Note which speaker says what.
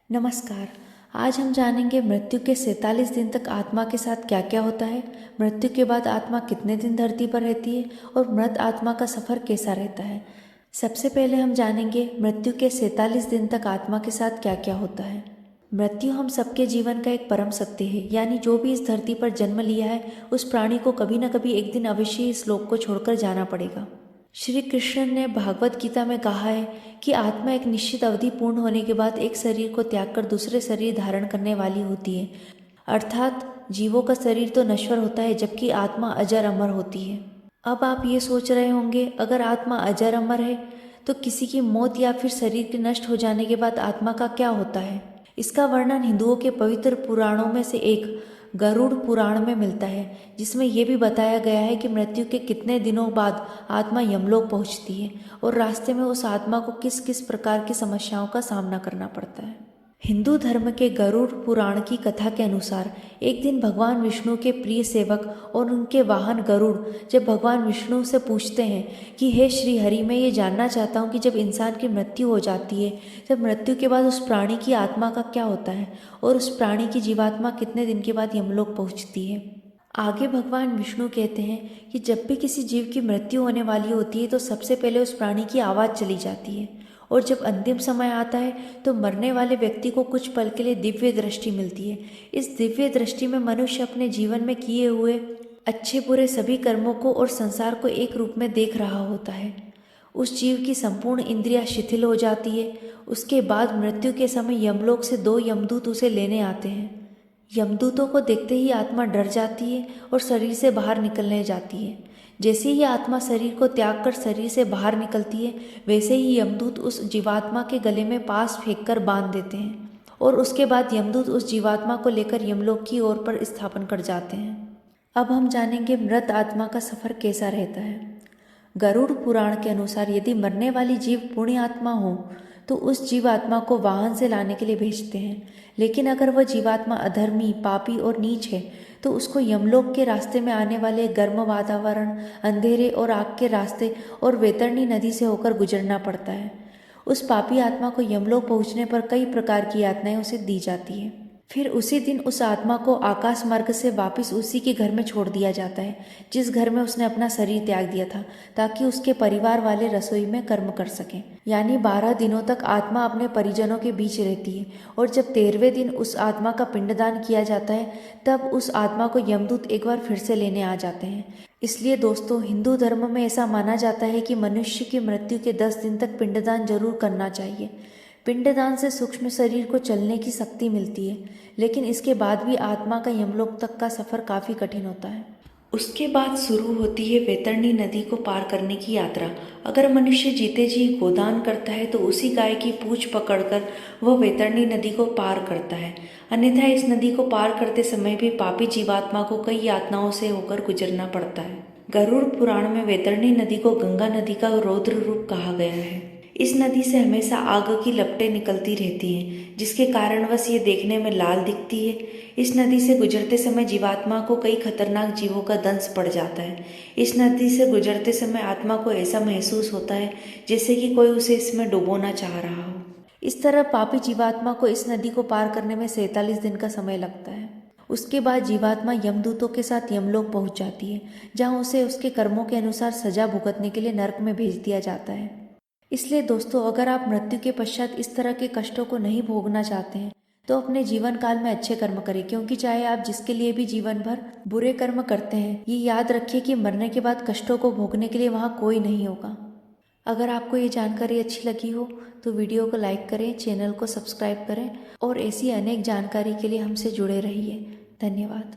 Speaker 1: नमस्कार। आज हम जानेंगे मृत्यु के 47 दिन तक आत्मा के साथ क्या क्या होता है, मृत्यु के बाद आत्मा कितने दिन धरती पर रहती है और मृत आत्मा का सफ़र कैसा रहता है। सबसे पहले हम जानेंगे मृत्यु के 47 दिन तक आत्मा के साथ क्या क्या होता है। मृत्यु हम सबके जीवन का एक परम सत्य है, यानी जो भी इस धरती पर जन्म लिया है उस प्राणी को कभी न कभी एक दिन अवश्य इस लोक को छोड़कर जाना पड़ेगा। श्री कृष्ण ने भागवत गीता में कहा है कि आत्मा एक निश्चित अवधि पूर्ण होने के बाद एक शरीर को त्याग कर दूसरे शरीर धारण करने वाली होती है। अर्थात जीवों का शरीर तो नश्वर होता है जबकि आत्मा अजर अमर होती है। अब आप ये सोच रहे होंगे, अगर आत्मा अजर अमर है तो किसी की मौत या फिर शरीर के नष्ट हो जाने के बाद आत्मा का क्या होता है। इसका वर्णन हिंदुओं के पवित्र पुराणों में से एक गरुड़ पुराण में मिलता है, जिसमें यह भी बताया गया है कि मृत्यु के कितने दिनों बाद आत्मा यमलोक पहुंचती है और रास्ते में उस आत्मा को किस किस प्रकार की समस्याओं का सामना करना पड़ता है। हिंदू धर्म के गरुड़ पुराण की कथा के अनुसार एक दिन भगवान विष्णु के प्रिय सेवक और उनके वाहन गरुड़ जब भगवान विष्णु से पूछते हैं कि हे श्री हरि, मैं ये जानना चाहता हूँ कि जब इंसान की मृत्यु हो जाती है तब मृत्यु के बाद उस प्राणी की आत्मा का क्या होता है और उस प्राणी की जीवात्मा कितने दिन के बाद यमलोक पहुँचती है। आगे भगवान विष्णु कहते हैं कि जब भी किसी जीव की मृत्यु होने वाली होती है तो सबसे पहले उस प्राणी की आवाज़ चली जाती है और जब अंतिम समय आता है तो मरने वाले व्यक्ति को कुछ पल के लिए दिव्य दृष्टि मिलती है। इस दिव्य दृष्टि में मनुष्य अपने जीवन में किए हुए अच्छे बुरे सभी कर्मों को और संसार को एक रूप में देख रहा होता है। उस जीव की संपूर्ण इंद्रियां शिथिल हो जाती है। उसके बाद मृत्यु के समय यमलोक से 2 यमदूत उसे लेने आते हैं। यमदूतों को देखते ही आत्मा डर जाती है और शरीर से बाहर निकलने जाती है। जैसे ही आत्मा शरीर को त्याग कर शरीर से बाहर निकलती है वैसे ही यमदूत उस जीवात्मा के गले में पास फेंककर बांध देते हैं और उसके बाद यमदूत उस जीवात्मा को लेकर यमलोक की ओर पर स्थापन कर जाते हैं। अब हम जानेंगे मृत आत्मा का सफ़र कैसा रहता है। गरुड़ पुराण के अनुसार यदि मरने वाली जीव पुण्य आत्मा हो तो उस जीवात्मा को वाहन से लाने के लिए भेजते हैं, लेकिन अगर वह जीवात्मा अधर्मी, पापी और नीच है तो उसको यमलोक के रास्ते में आने वाले गर्म वातावरण, अंधेरे और आग के रास्ते और वैतरणी नदी से होकर गुजरना पड़ता है। उस पापी आत्मा को यमलोक पहुंचने पर कई प्रकार की यातनाएं उसे दी जाती है। फिर उसी दिन उस आत्मा को आकाश मार्ग से वापस उसी के घर में छोड़ दिया जाता है जिस घर में उसने अपना शरीर त्याग दिया था, ताकि उसके परिवार वाले रसोई में कर्म कर सकें। यानी 12 दिनों तक आत्मा अपने परिजनों के बीच रहती है और जब 13वें दिन उस आत्मा का पिंडदान किया जाता है तब उस आत्मा को यमदूत एक बार फिर से लेने आ जाते हैं। इसलिए दोस्तों, हिंदू धर्म में ऐसा माना जाता है कि मनुष्य की मृत्यु के 10 दिन तक पिंडदान जरूर करना चाहिए। पिंडदान से सूक्ष्म शरीर को चलने की शक्ति मिलती है, लेकिन इसके बाद भी आत्मा का यमलोक तक का सफ़र काफ़ी कठिन होता है। उसके बाद शुरू होती है वैतरणी नदी को पार करने की यात्रा। अगर मनुष्य जीते जी गोदान करता है तो उसी गाय की पूंछ पकड़कर वह वैतरणी नदी को पार करता है, अन्यथा इस नदी को पार करते समय भी पापी जीवात्मा को कई यातनाओं से होकर गुजरना पड़ता है। गरुड़ पुराण में वैतरणी नदी को गंगा नदी का रौद्र रूप कहा गया है। इस नदी से हमेशा आग की लपटें निकलती रहती हैं, जिसके कारणवश ये देखने में लाल दिखती है। इस नदी से गुजरते समय जीवात्मा को कई खतरनाक जीवों का दंश पड़ जाता है। इस नदी से गुजरते समय आत्मा को ऐसा महसूस होता है जैसे कि कोई उसे इसमें डुबोना चाह रहा हो। इस तरह पापी जीवात्मा को इस नदी को पार करने में 47 दिन का समय लगता है। उसके बाद जीवात्मा यमदूतों के साथ यमलोक पहुंच जाती है, जहां उसे उसके कर्मों के अनुसार सजा भुगतने के लिए नरक में भेज दिया जाता है। इसलिए दोस्तों, अगर आप मृत्यु के पश्चात इस तरह के कष्टों को नहीं भोगना चाहते हैं तो अपने जीवन काल में अच्छे कर्म करें, क्योंकि चाहे आप जिसके लिए भी जीवन भर बुरे कर्म करते हैं, ये याद रखिए कि मरने के बाद कष्टों को भोगने के लिए वहाँ कोई नहीं होगा। अगर आपको ये जानकारी अच्छी लगी हो तो वीडियो को लाइक करें, चैनल को सब्सक्राइब करें और ऐसी अनेक जानकारी के लिए हमसे जुड़े रहिए। धन्यवाद।